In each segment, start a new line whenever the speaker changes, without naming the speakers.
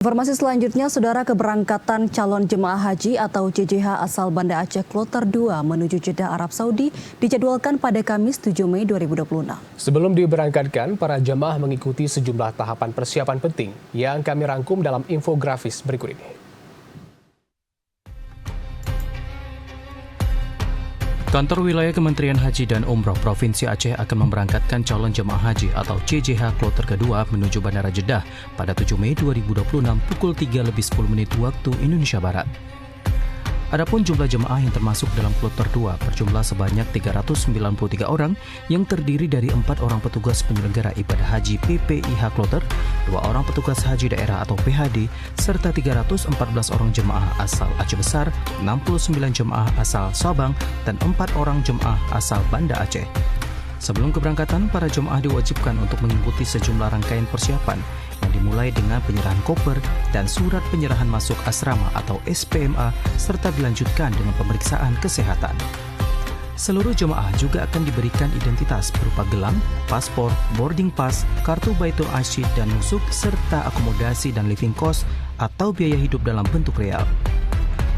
Informasi selanjutnya, Saudara, keberangkatan calon jemaah haji atau JJH asal Banda Aceh Kloter 2 menuju Jeddah Arab Saudi dijadwalkan pada Kamis 7 Mei 2026.
Sebelum diberangkatkan, para jemaah mengikuti sejumlah tahapan persiapan penting yang kami rangkum dalam infografis berikut ini.
Kantor Wilayah Kementerian Haji dan Umroh Provinsi Aceh akan memberangkatkan calon jemaah haji atau JJH Kloter kedua menuju Bandara Jeddah pada 7 Mei 2026 pukul 3:10 waktu Indonesia Barat. Adapun jumlah jemaah yang termasuk dalam Kloter 2 berjumlah sebanyak 393 orang yang terdiri dari 4 orang petugas penyelenggara ibadah haji PPIH Kloter, 2 orang petugas haji daerah atau PHD, serta 314 orang jemaah asal Aceh Besar, 69 jemaah asal Sabang, dan 4 orang jemaah asal Banda Aceh. Sebelum keberangkatan, para jemaah diwajibkan untuk mengikuti sejumlah rangkaian persiapan yang dimulai dengan penyerahan koper dan surat penyerahan masuk asrama atau SPMA serta dilanjutkan dengan pemeriksaan kesehatan. Seluruh jemaah juga akan diberikan identitas berupa gelang, paspor, boarding pass, kartu Baitul Asyid dan nusuk serta akomodasi dan living cost atau biaya hidup dalam bentuk real.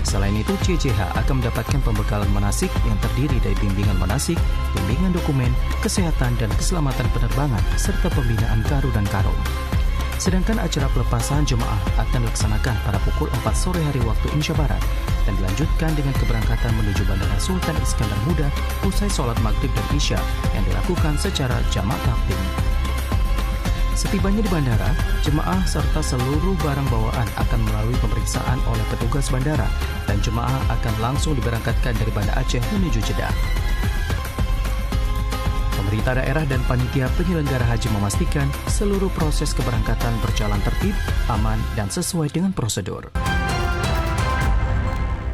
Selain itu, JJH akan mendapatkan pembekalan manasik yang terdiri dari bimbingan manasik, bimbingan dokumen, kesehatan dan keselamatan penerbangan, serta pembinaan karu dan karom. Sedangkan acara pelepasan jemaah akan dilaksanakan pada pukul 4 sore hari waktu Indonesia Barat dan dilanjutkan dengan keberangkatan menuju Bandara Sultan Iskandar Muda usai sholat maghrib dan isya yang dilakukan secara jamak takdim. Setibanya di bandara, jemaah serta seluruh barang bawaan akan melalui pemeriksaan oleh petugas bandara dan jemaah akan langsung diberangkatkan dari Banda Aceh menuju Jeddah. Pemerintah daerah dan panitia penyelenggara haji memastikan seluruh proses keberangkatan berjalan tertib, aman, dan sesuai dengan prosedur.